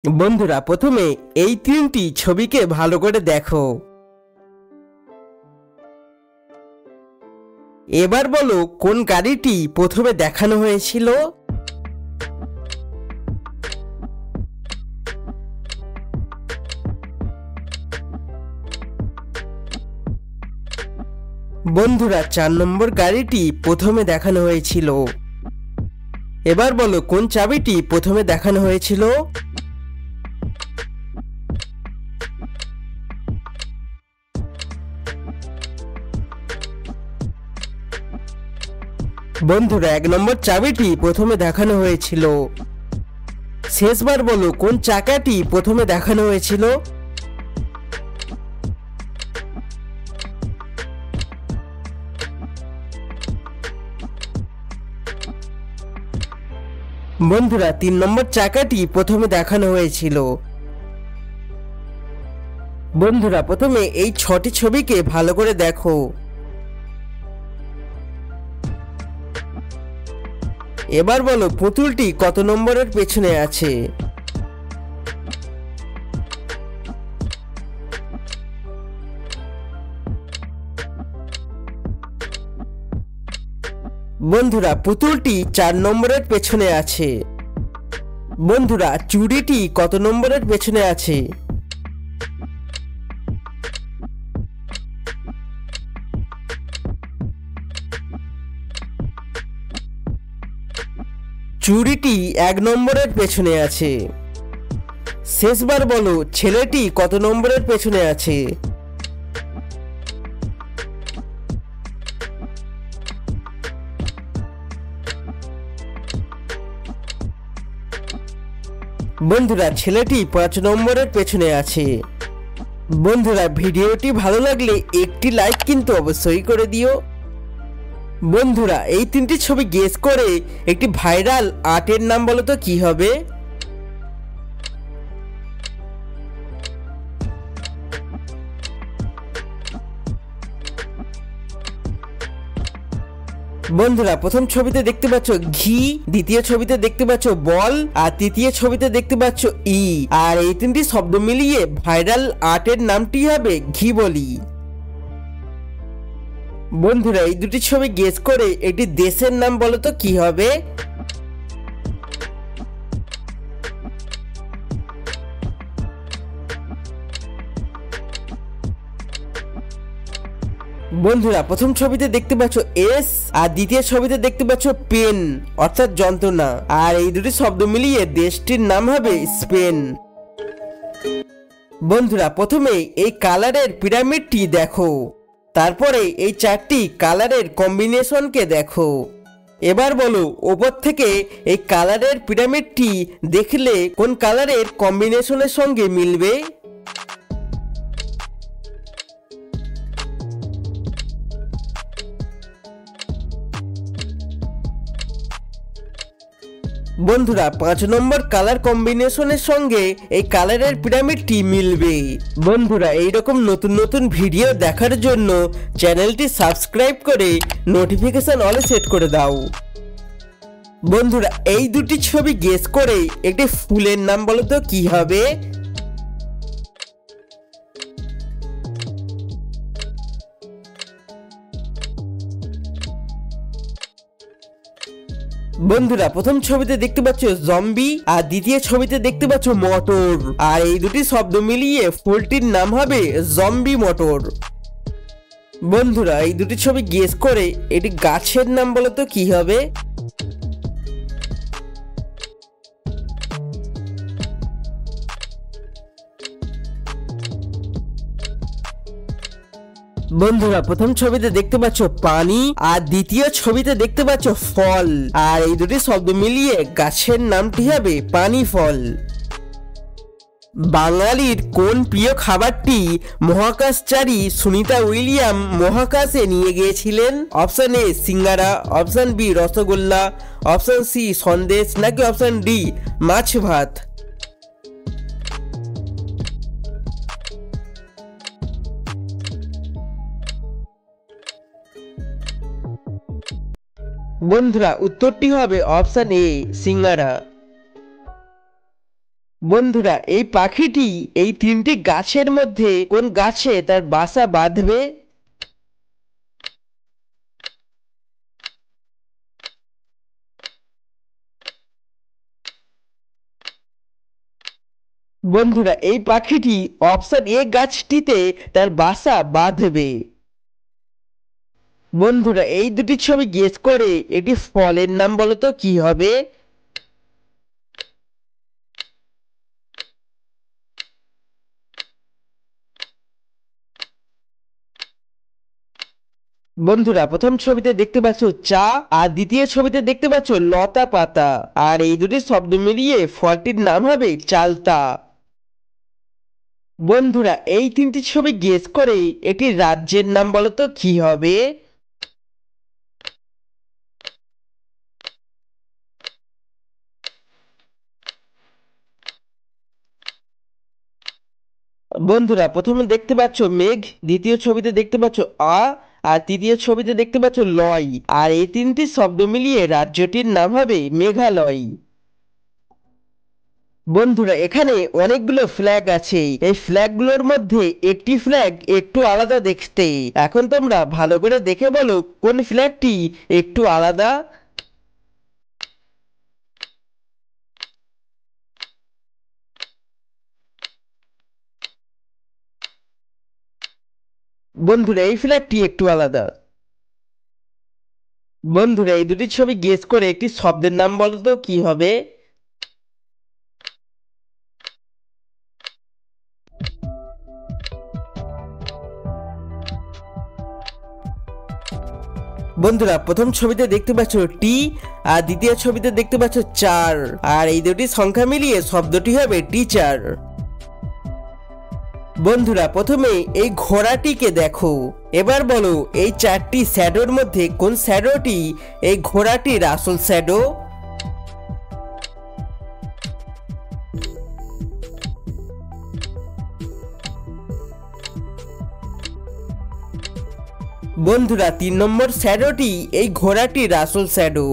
বন্ধুরা প্রথমে এই তিনটি ছবিকে ভালো করে দেখো। এবার বলো কোন গাড়িটি প্রথমে দেখানো হয়েছিল। বন্ধুরা 4 নম্বর গাড়িটি প্রথমে দেখানো হয়েছিল। এবার বলো কোন চাবিটি প্রথমে দেখানো হয়েছিল। বন্ধুরা 1 নম্বর চাবিটি প্রথমে দেখানো হয়েছিল। শেষবার বলো কোন চাকাটি প্রথমে দেখানো হয়েছিল। বন্ধুরা 3 নম্বর চাকাটি প্রথমে দেখানো হয়েছিল। বন্ধুরা প্রথমে এই 6টি ছবিকে ভালো করে দেখো। এবার বলো পুতুলটি কত নম্বরের পেছনে আছে। বন্ধুরা পুতুলটি 4 নম্বরের পেছনে আছে। বন্ধুরা চুড়িটি কত নম্বরের পেছনে আছে। চুড়িটি 1 নম্বরের পেছনে আছে। শেষবার বলো ছেলেটি কত নম্বরের পেছনে আছে। বন্ধুরা ছেলেটি 5 নম্বরের পেছনে আছে। বন্ধুরা ভিডিওটি ভালো লাগলে একটি লাইক কিন্তু অবশ্যই করে দিও। বন্ধুরা এই 3টি ছবি গেস করে একটি ভাইরাল আর্টের নাম বলো তো কি হবে। বন্ধুরা প্রথম ছবিতে দেখতে পাচ্ছ ঘি, দ্বিতীয় ছবিতে দেখতে পাচ্ছ বল, আর তৃতীয় ছবিতে দেখতে পাচ্ছ ই। আর এই 3টি শব্দ মিলিয়ে ভাইরাল আর্টের নামটি হবে ঘি বলি। বন্ধুরা এই 2টি ছবি গেস করে একটি দেশের নাম বলো তো কি হবে। বন্ধুরা প্রথম ছবিতে দেখতে পাচ্ছ এস, আর দ্বিতীয় ছবিতে দেখতে পাচ্ছ পেন অর্থাৎ যন্ত্রণা। আর এই 2টি শব্দ মিলিয়ে দেশটির নাম হবে স্পেন। বন্ধুরা প্রথমে এই কালারের পিরামিডটি দেখো, তারপরে এই 4টি কালারের কম্বিনেশনকে দেখো। এবার বলো ওপর থেকে এই কালারের পিরামিডটি দেখলে কোন কালারের কম্বিনেশনের সঙ্গে মিলবে। বন্ধুরা 5 নম্বর কালার কম্বিনেশনের সঙ্গে এই কালারের পিরামিডটি মিলবে। বন্ধুরা এইরকম নতুন নতুন ভিডিও দেখার জন্য চ্যানেলটি সাবস্ক্রাইব করে নোটিফিকেশন অলে সেট করে দাও। বন্ধুরা এই 2টি ছবি গেস করে একটি ফুলের নাম বলো তো কি হবে। বন্ধুরা প্রথম ছবিতে দেখতে পাচ্ছ জম্বি, আর দ্বিতীয় ছবিতে দেখতে পাচ্ছ মটর। আর এই 2টি শব্দ মিলিয়ে ফুলটির নাম হবে জম্বি মটর। বন্ধুরা এই 2টি ছবি গেস করে এটি গাছের নাম বলো তো কি হবে। বন্ধুরা প্রথম ছবিতে দেখতে পাচ্ছ পানি, আর দ্বিতীয় ছবিতে দেখতে পাচ্ছ ফল। আর এই 2টি শব্দ মিলিয়ে গাছের নামটি হবে পানি ফল। বাঙালির কোন প্রিয় খাবারটি মহাকাশচারী সুনিতা উইলিয়াম মহাকাশে নিয়ে গিয়েছিলেন। Option A singara, option B rasgulla, option C sandesh, নাকি অপশন ডি মাছ ভাত। বন্ধুরা উত্তরটি হবে অপশন এ সিঙ্গারা। বন্ধুরা এই পাখিটি এই তিনটি গাছের মধ্যে কোন গাছে তার বাসা বাঁধবে? বন্ধুরা এই পাখিটি অপশন এ গাছটিতে তার বাসা বাঁধবে। বন্ধুরা এই দুটি ছবি গেস করে একটি ফলের নাম বলো তো কি হবে? বন্ধুরা প্রথম ছবিতে দেখতে পাচ্ছ চা, আর দ্বিতীয় ছবিতে দেখতে পাচ্ছ লতা পাতা, আর এই দুটি শব্দ মিলিয়ে ফলটির নাম হবে চালতা। বন্ধুরা এই তিনটি ছবি গেস করে একটি রাজ্যের নাম বলো তো কি হবে? বন্ধুরা প্রথমে দেখতে পাচ্ছ মেঘ, দ্বিতীয় ছবিতে দেখতে পাচ্ছ আ, আর তৃতীয় ছবিতে দেখতে পাচ্ছ লয়, আর এই তিনটি শব্দ মিলিয়ে রাজ্যটির নাম হবে মেঘালয়। বন্ধুরা এখানে অনেকগুলো ফ্ল্যাগ আছে, এই ফ্ল্যাগগুলোর মধ্যে একটি ফ্ল্যাগ একটু আলাদা দেখতে। এখন তোমরা ভালো করে দেখে বলো কোন ফ্ল্যাগটি একটু আলাদা। বন্ধুরা এই ফ্ল্যাগটি একটু আলাদা। বন্ধুরা এই দুটি ছবি গেস করে একটি শব্দের নাম বলো তো কি হবে? বন্ধুরা প্রথম ছবিতে দেখতে পাচ্ছ টি, আর দ্বিতীয় ছবিতে দেখতে পাচ্ছ চার, আর এই দুটি সংখ্যা মিলিয়ে শব্দটি হবে টিচার। বন্ধুরা প্রথমে এই ঘোড়াটিকে দেখো, এবার বলো এই চারটি শ্যাডোর মধ্যে কোন শ্যাডোটি এই ঘোড়াটির আসল শ্যাডো? বন্ধুরা 3 নম্বর শ্যাডোটি এই ঘোড়াটির আসল শ্যাডো।